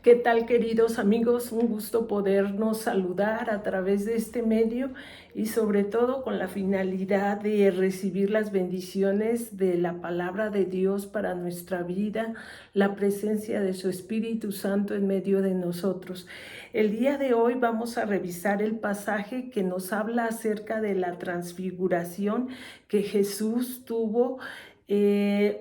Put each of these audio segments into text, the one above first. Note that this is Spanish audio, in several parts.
¿Qué tal, queridos amigos? Un gusto podernos saludar a través de este medio y sobre todo con la finalidad de recibir las bendiciones de la palabra de Dios para nuestra vida, la presencia de su Espíritu Santo en medio de nosotros. El día de hoy vamos a revisar el pasaje que nos habla acerca de la transfiguración que Jesús tuvo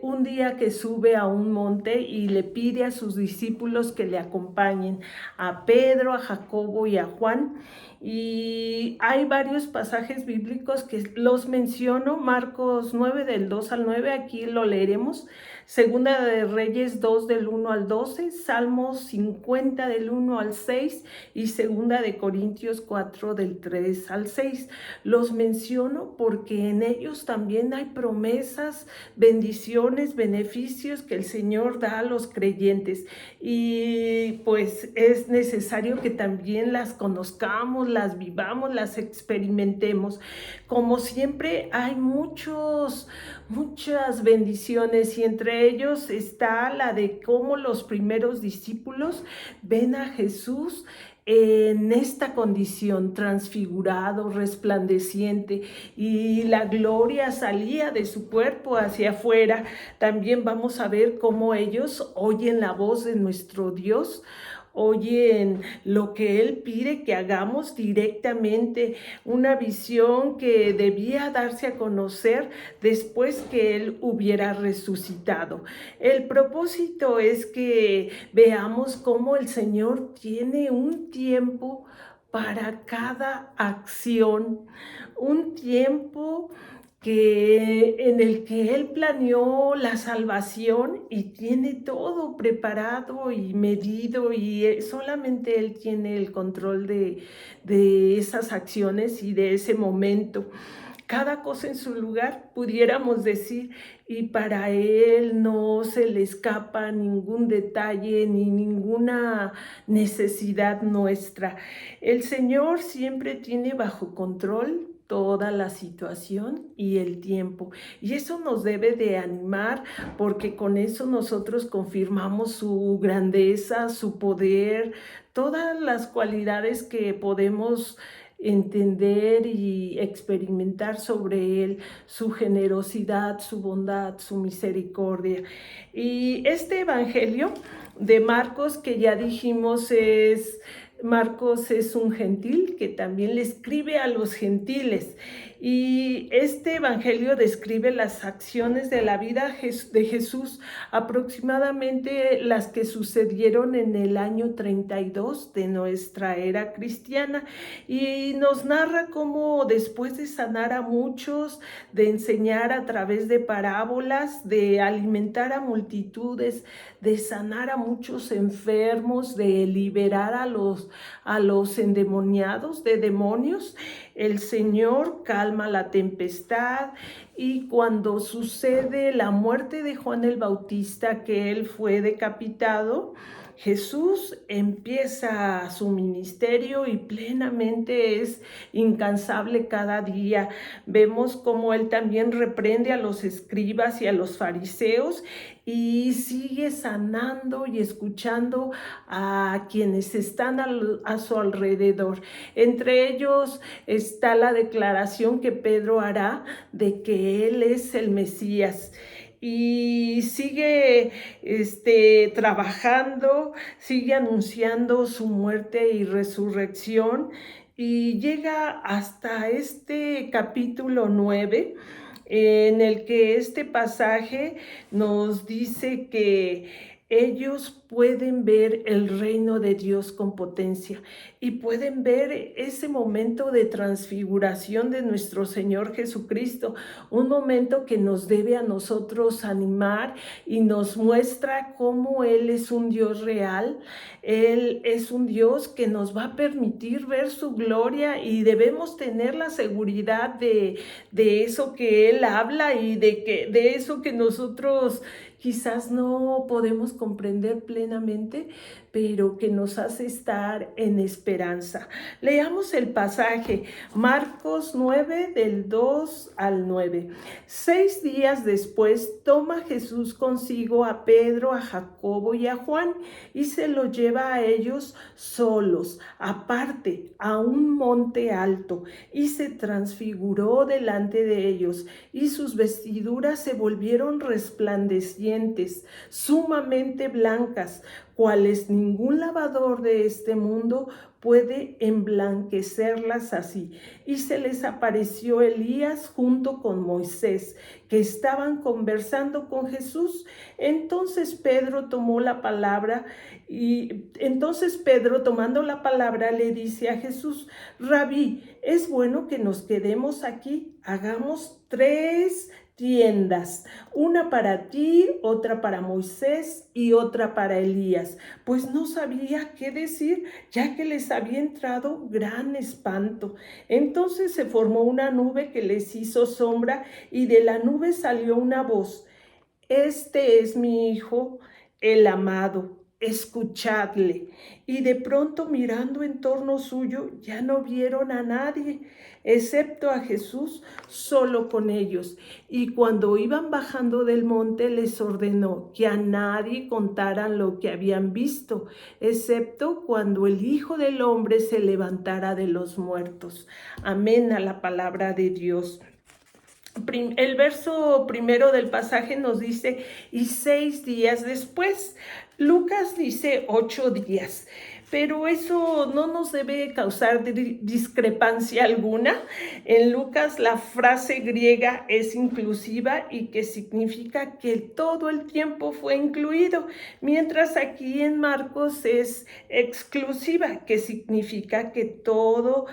un día que sube a un monte y le pide a sus discípulos que le acompañen, a Pedro, a Jacobo y a Juan. Y hay varios pasajes bíblicos que los menciono, Marcos 9 del 2 al 9, aquí lo leeremos, Segunda de Reyes 2 del 1 al 12, Salmos 50 del 1 al 6 y Segunda de Corintios 4 del 3 al 6. Los menciono porque en ellos también hay promesas, bendiciones, beneficios que el Señor da a los creyentes, y pues es necesario que también las conozcamos, las vivamos, las experimentemos. Como siempre hay muchas bendiciones, y entre ellos está la de cómo los primeros discípulos ven a Jesús en esta condición, transfigurado, resplandeciente, y la gloria salía de su cuerpo hacia afuera. También vamos a ver cómo ellos oyen la voz de nuestro Dios, oyen lo que Él pide que hagamos directamente, una visión que debía darse a conocer después que Él hubiera resucitado. El propósito es que veamos cómo el Señor tiene un tiempo para cada acción, un tiempo en el que Él planeó la salvación y tiene todo preparado y medido, y solamente Él tiene el control de esas acciones y de ese momento. Cada cosa en su lugar, pudiéramos decir, y para Él no se le escapa ningún detalle ni ninguna necesidad nuestra. El Señor siempre tiene bajo control toda la situación y el tiempo, y eso nos debe de animar, porque con eso nosotros confirmamos su grandeza, su poder, todas las cualidades que podemos entender y experimentar sobre Él, su generosidad, su bondad, su misericordia. Y este evangelio de Marcos, que ya dijimos Marcos es un gentil que también le escribe a los gentiles, y este evangelio describe las acciones de la vida de Jesús, aproximadamente las que sucedieron en el año 32 de nuestra era cristiana, y nos narra cómo después de sanar a muchos, de enseñar a través de parábolas, de alimentar a multitudes, de sanar a muchos enfermos, de liberar a los endemoniados de demonios, el Señor calma la tempestad. Y cuando sucede la muerte de Juan el Bautista, que él fue decapitado, Jesús empieza su ministerio y plenamente es incansable cada día. Vemos cómo él también reprende a los escribas y a los fariseos, y sigue sanando y escuchando a quienes están a su alrededor. Entre ellos está la declaración que Pedro hará de que él es el Mesías. Y sigue trabajando, sigue anunciando su muerte y resurrección, y llega hasta este capítulo 9, en el que este pasaje nos dice que ellos pueden ver el reino de Dios con potencia, y pueden ver ese momento de transfiguración de nuestro Señor Jesucristo, un momento que nos debe a nosotros animar y nos muestra cómo Él es un Dios real. Él es un Dios que nos va a permitir ver su gloria, y debemos tener la seguridad de eso que Él habla, y de eso que nosotros quizás no podemos comprender plenamente, pero que nos hace estar en esperanza. Leamos el pasaje, Marcos 9, del 2 al 9. 6 días después, toma Jesús consigo a Pedro, a Jacobo y a Juan, y se lo lleva a ellos solos, aparte, a un monte alto, y se transfiguró delante de ellos, y sus vestiduras se volvieron resplandecientes, sumamente blancas, cuales ningún lavador de este mundo puede emblanquecerlas así. Y se les apareció Elías junto con Moisés, que estaban conversando con Jesús. Entonces Pedro tomó la palabra tomando la palabra, le dice a Jesús: Rabí, es bueno que nos quedemos aquí, hagamos 3 tiendas, una para ti, otra para Moisés y otra para Elías, pues no sabía qué decir, ya que les había entrado gran espanto. Entonces se formó una nube que les hizo sombra, y de la nube salió una voz: Este es mi Hijo, el amado, escuchadle. Y de pronto, mirando en torno suyo, ya no vieron a nadie, excepto a Jesús solo con ellos. Y cuando iban bajando del monte, les ordenó que a nadie contaran lo que habían visto, excepto cuando el Hijo del Hombre se levantara de los muertos. Amén a la palabra de Dios. El verso primero del pasaje nos dice: y 6 días después. Lucas dice 8 días, pero eso no nos debe causar discrepancia alguna. En Lucas la frase griega es inclusiva y que significa que todo el tiempo fue incluido, mientras aquí en Marcos es exclusiva, que significa que todos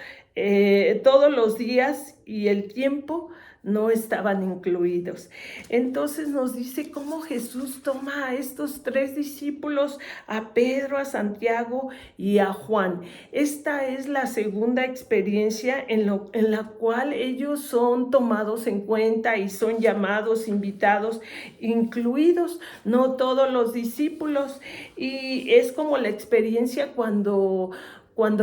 los días y el tiempo no estaban incluidos. Entonces nos dice cómo Jesús toma a estos 3 discípulos, a Pedro, a Santiago y a Juan. Esta es la segunda experiencia en la cual ellos son tomados en cuenta y son llamados, invitados, incluidos, no todos los discípulos. Y es como la experiencia cuando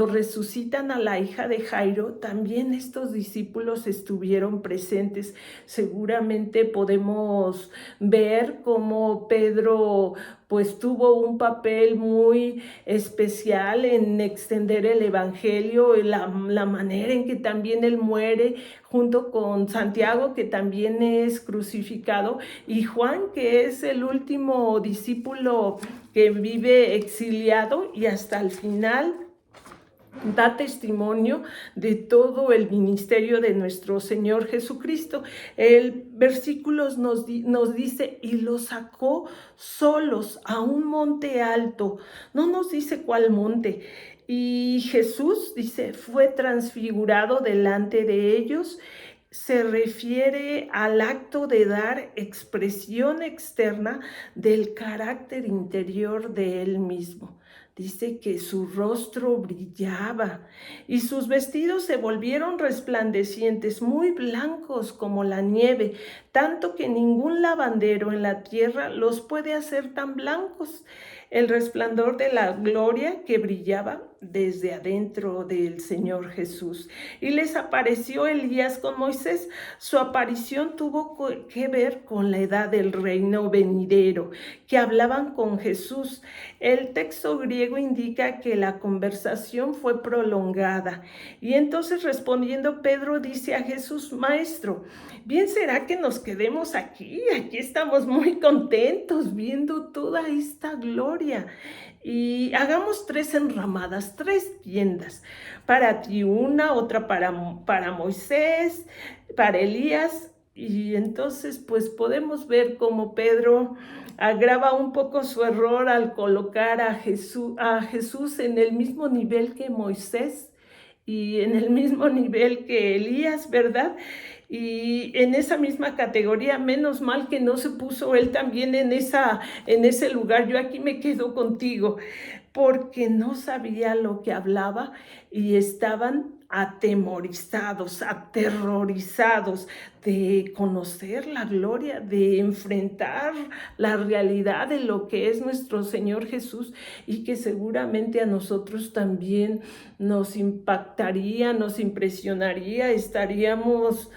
resucitan a la hija de Jairo, también estos discípulos estuvieron presentes. Seguramente podemos ver cómo Pedro pues tuvo un papel muy especial en extender el evangelio, la manera en que también él muere, junto con Santiago, que también es crucificado, y Juan, que es el último discípulo que vive exiliado y hasta el final da testimonio de todo el ministerio de nuestro Señor Jesucristo. El versículo nos dice: y los sacó solos a un monte alto. No nos dice cuál monte. Y Jesús, dice, fue transfigurado delante de ellos. Se refiere al acto de dar expresión externa del carácter interior de él mismo. Dice que su rostro brillaba y sus vestidos se volvieron resplandecientes, muy blancos como la nieve, tanto que ningún lavandero en la tierra los puede hacer tan blancos. El resplandor de la gloria que brillaba desde adentro del Señor Jesús. Y les apareció Elías con Moisés. Su aparición tuvo que ver con la edad del reino venidero, que hablaban con Jesús. El texto griego indica que la conversación fue prolongada. Y entonces, respondiendo, Pedro dice a Jesús: Maestro, bien será que nos quedemos aquí. Aquí estamos muy contentos viendo toda esta gloria. Y hagamos 3 enramadas, 3 tiendas. Para ti una, otra para Moisés, para Elías. Y entonces pues podemos ver cómo Pedro agrava un poco su error al colocar a Jesús en el mismo nivel que Moisés y en el mismo nivel que Elías, ¿verdad? Y en esa misma categoría. Menos mal que no se puso él también en ese lugar. Yo aquí me quedo contigo, porque no sabía lo que hablaba y estaban atemorizados, aterrorizados de conocer la gloria, de enfrentar la realidad de lo que es nuestro Señor Jesús, y que seguramente a nosotros también nos impactaría, nos impresionaría, estaríamos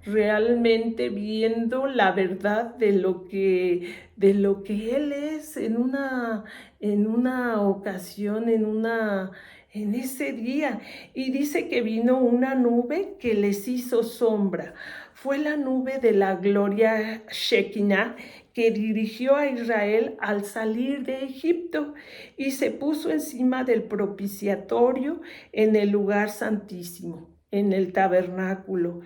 realmente viendo la verdad de lo que Él es en una ocasión, en ese día. Y dice que vino una nube que les hizo sombra. Fue la nube de la gloria Shekinah que dirigió a Israel al salir de Egipto y se puso encima del propiciatorio en el lugar santísimo, en el tabernáculo.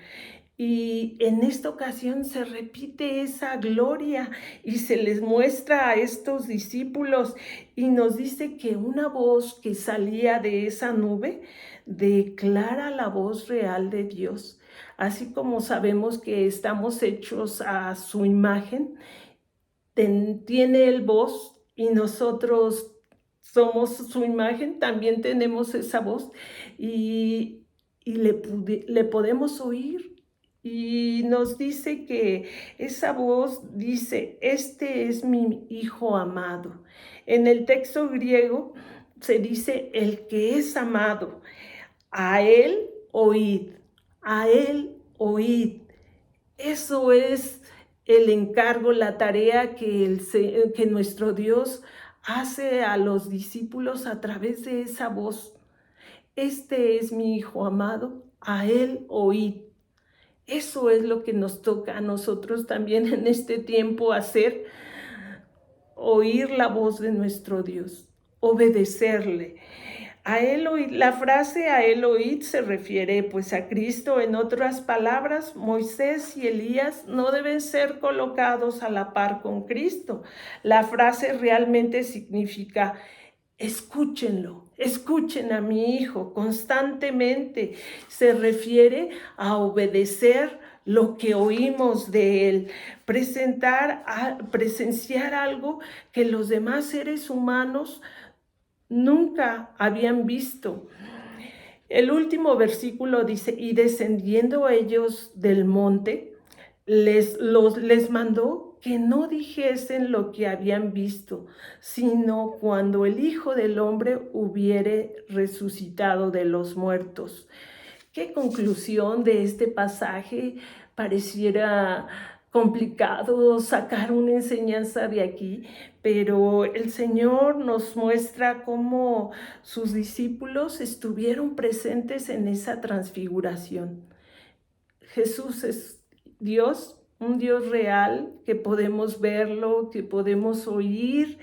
Y en esta ocasión se repite esa gloria y se les muestra a estos discípulos y nos dice que una voz que salía de esa nube declara la voz real de Dios. Así como sabemos que estamos hechos a su imagen, tiene el voz y nosotros somos su imagen, también tenemos esa voz y le podemos oír. Y nos dice que esa voz dice, este es mi hijo amado. En el texto griego se dice, el que es amado, a él oíd, a él oíd. Eso es el encargo, la tarea que nuestro Dios hace a los discípulos a través de esa voz. Este es mi hijo amado, a él oíd. Eso es lo que nos toca a nosotros también en este tiempo hacer, oír la voz de nuestro Dios, obedecerle. A él oíd, la frase a él oíd se refiere pues a Cristo. En otras palabras, Moisés y Elías no deben ser colocados a la par con Cristo. La frase realmente significa escúchenlo, escuchen a mi hijo constantemente. Se refiere a obedecer lo que oímos de él, presenciar algo que los demás seres humanos nunca habían visto. El último versículo dice, y descendiendo ellos del monte, les mandó que no dijesen lo que habían visto, sino cuando el Hijo del Hombre hubiere resucitado de los muertos. ¿Qué conclusión de este pasaje? Pareciera complicado sacar una enseñanza de aquí, pero el Señor nos muestra cómo sus discípulos estuvieron presentes en esa transfiguración. Jesús es Dios, un Dios real, que podemos verlo, que podemos oír.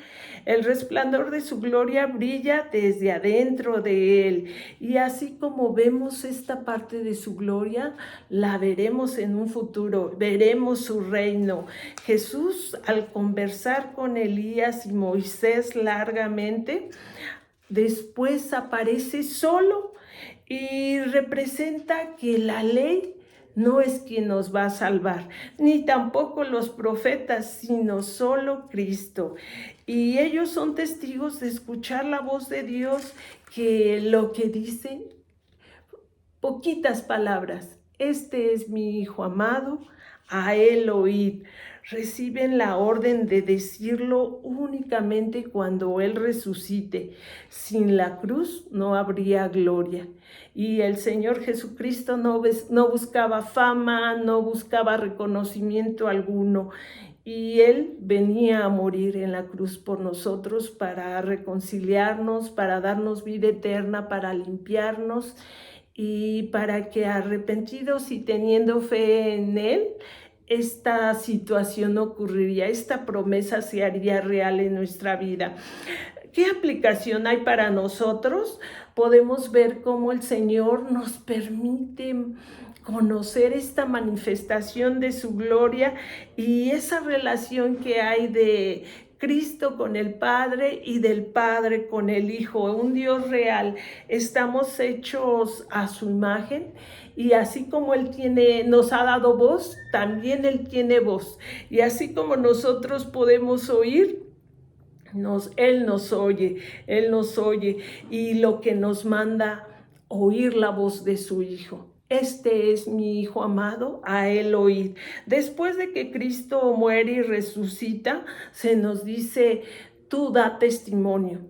El resplandor de su gloria brilla desde adentro de él. Y así como vemos esta parte de su gloria, la veremos en un futuro, veremos su reino. Jesús, al conversar con Elías y Moisés largamente, después aparece solo y representa que la ley no es quien nos va a salvar, ni tampoco los profetas, sino solo Cristo. Y ellos son testigos de escuchar la voz de Dios, que lo que dice, poquitas palabras, este es mi Hijo amado, a él oíd. Reciben la orden de decirlo únicamente cuando Él resucite. Sin la cruz no habría gloria. Y el Señor Jesucristo no buscaba fama, no buscaba reconocimiento alguno. Y Él venía a morir en la cruz por nosotros para reconciliarnos, para darnos vida eterna, para limpiarnos y para que arrepentidos y teniendo fe en Él, esta situación ocurriría, esta promesa se haría real en nuestra vida. ¿Qué aplicación hay para nosotros? Podemos ver cómo el Señor nos permite conocer esta manifestación de su gloria y esa relación que hay de Cristo con el Padre y del Padre con el Hijo, un Dios real. Estamos hechos a su imagen y así como Él nos ha dado voz, también Él tiene voz. Y así como nosotros podemos oír, Él nos oye y lo que nos manda oír la voz de su Hijo. Este es mi Hijo amado, a Él oíd. Después de que Cristo muere y resucita, se nos dice, tú da testimonio.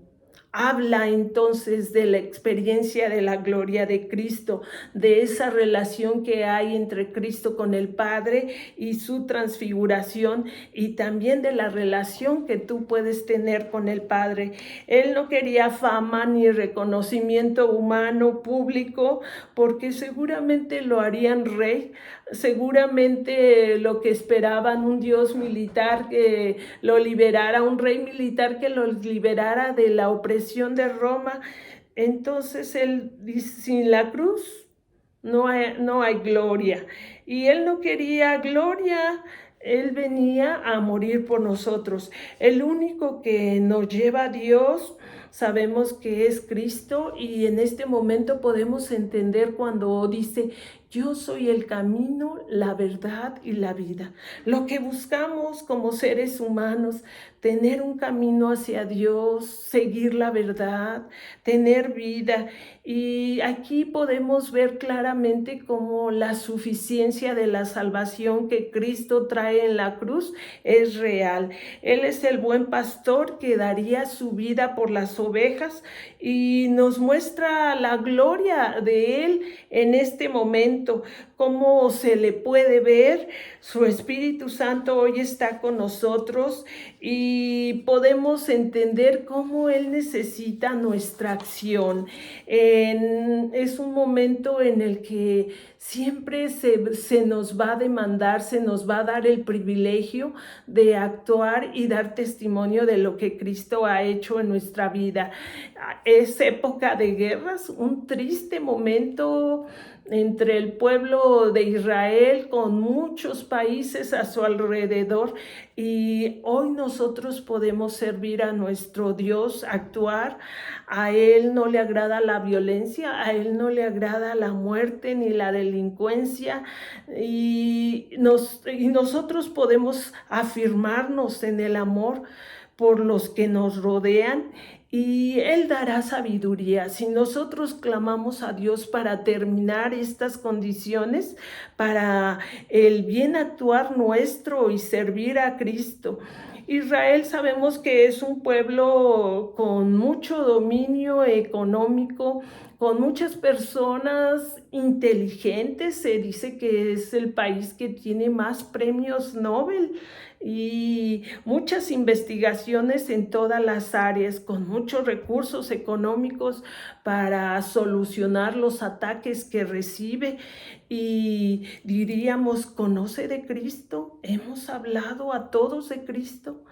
Habla entonces de la experiencia de la gloria de Cristo, de esa relación que hay entre Cristo con el Padre y su transfiguración, y también de la relación que tú puedes tener con el Padre. Él no quería fama ni reconocimiento humano público, porque seguramente lo harían rey, seguramente lo que esperaban, un Dios militar que lo liberara, un rey militar que lo liberara de la opresión de Roma. Entonces él dice, sin la cruz no hay gloria. Y él no quería gloria, él venía a morir por nosotros. El único que nos lleva a Dios, sabemos que es Cristo, y en este momento podemos entender cuando dice, yo soy el camino, la verdad y la vida. Lo que buscamos como seres humanos, tener un camino hacia Dios, seguir la verdad, tener vida. Y aquí podemos ver claramente cómo la suficiencia de la salvación que Cristo trae en la cruz es real. Él es el buen pastor que daría su vida por las ovejas, y nos muestra la gloria de Él en este momento, cómo se le puede ver. Su Espíritu Santo hoy está con nosotros y podemos entender cómo Él necesita nuestra acción. Es un momento en el que siempre se nos va a demandar, se nos va a dar el privilegio de actuar y dar testimonio de lo que Cristo ha hecho en nuestra vida. Es época de guerras, un triste momento entre el pueblo de Israel con muchos países a su alrededor, y hoy nosotros podemos servir a nuestro Dios, actuar. A Él no le agrada la violencia, a Él no le agrada la muerte ni la delincuencia, y nosotros podemos afirmarnos en el amor por los que nos rodean, y Él dará sabiduría. Si nosotros clamamos a Dios para terminar estas condiciones, para el bien actuar nuestro y servir a Cristo. Israel sabemos que es un pueblo con mucho dominio económico, con muchas personas inteligentes. Se dice que es el país que tiene más premios Nobel y muchas investigaciones en todas las áreas, con muchos recursos económicos para solucionar los ataques que recibe. Y diríamos, ¿conoce de Cristo? ¿Hemos hablado a todos de Cristo?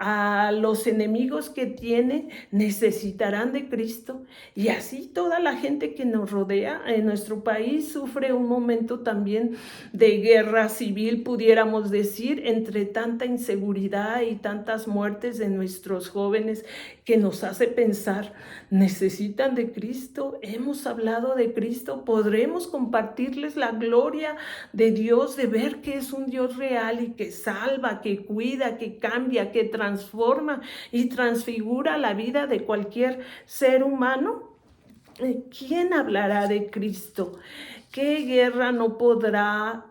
A los enemigos que tiene necesitarán de Cristo, y así toda la gente que nos rodea. En nuestro país sufre un momento también de guerra civil, pudiéramos decir, entre tanta inseguridad y tantas muertes de nuestros jóvenes, que nos hace pensar, necesitan de Cristo. Hemos hablado de Cristo, podremos compartirles la gloria de Dios, de ver que es un Dios real y que salva, que cuida, que cambia, que transforma y transfigura la vida de cualquier ser humano. ¿Quién hablará de Cristo? ¿Qué guerra no podrá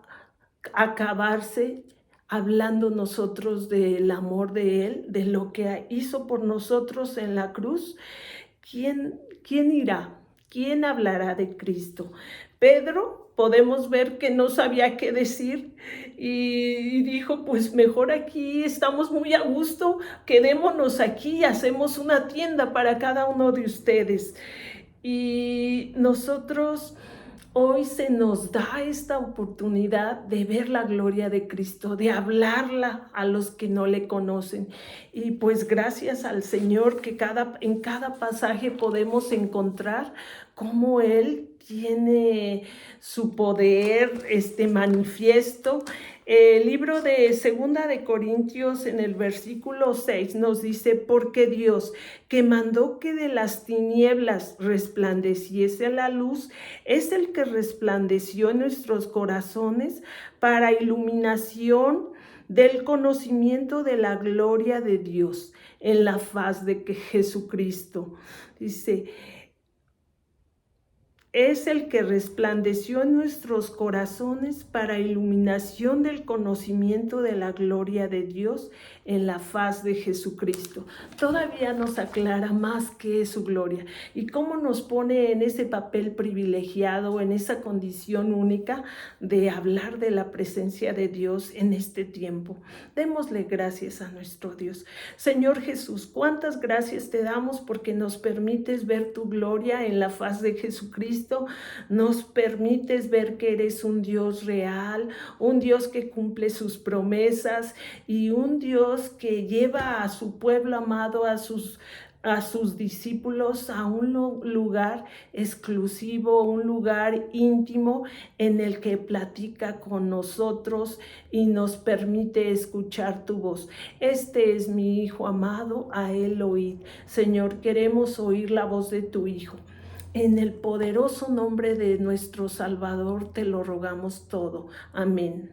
acabarse hablando nosotros del amor de Él, de lo que hizo por nosotros en la cruz? ¿Quién irá? ¿Quién hablará de Cristo? Pedro, podemos ver que no sabía qué decir y dijo, pues mejor aquí estamos muy a gusto, quedémonos aquí y hacemos una tienda para cada uno de ustedes. Y nosotros hoy se nos da esta oportunidad de ver la gloria de Cristo, de hablarla a los que no le conocen. Y pues gracias al Señor que en cada pasaje podemos encontrar cómo Él tiene su poder manifiesto. El libro de 2 de Corintios, en el versículo 6, nos dice, porque Dios, que mandó que de las tinieblas resplandeciese la luz, es el que resplandeció en nuestros corazones para iluminación del conocimiento de la gloria de Dios en la faz de Jesucristo. Dice, es el que resplandeció en nuestros corazones para iluminación del conocimiento de la gloria de Dios en la faz de Jesucristo. Todavía nos aclara más qué es su gloria y cómo nos pone en ese papel privilegiado, en esa condición única de hablar de la presencia de Dios en este tiempo. Démosle gracias a nuestro Dios. Señor Jesús, cuántas gracias te damos porque nos permites ver tu gloria en la faz de Jesucristo. Nos permites ver que eres un Dios real, un Dios que cumple sus promesas y un Dios que lleva a su pueblo amado, a sus discípulos a un lugar exclusivo, un lugar íntimo en el que platica con nosotros y nos permite escuchar tu voz. Este es mi Hijo amado, a él oíd. Señor, queremos oír la voz de tu Hijo. En el poderoso nombre de nuestro Salvador te lo rogamos todo. Amén.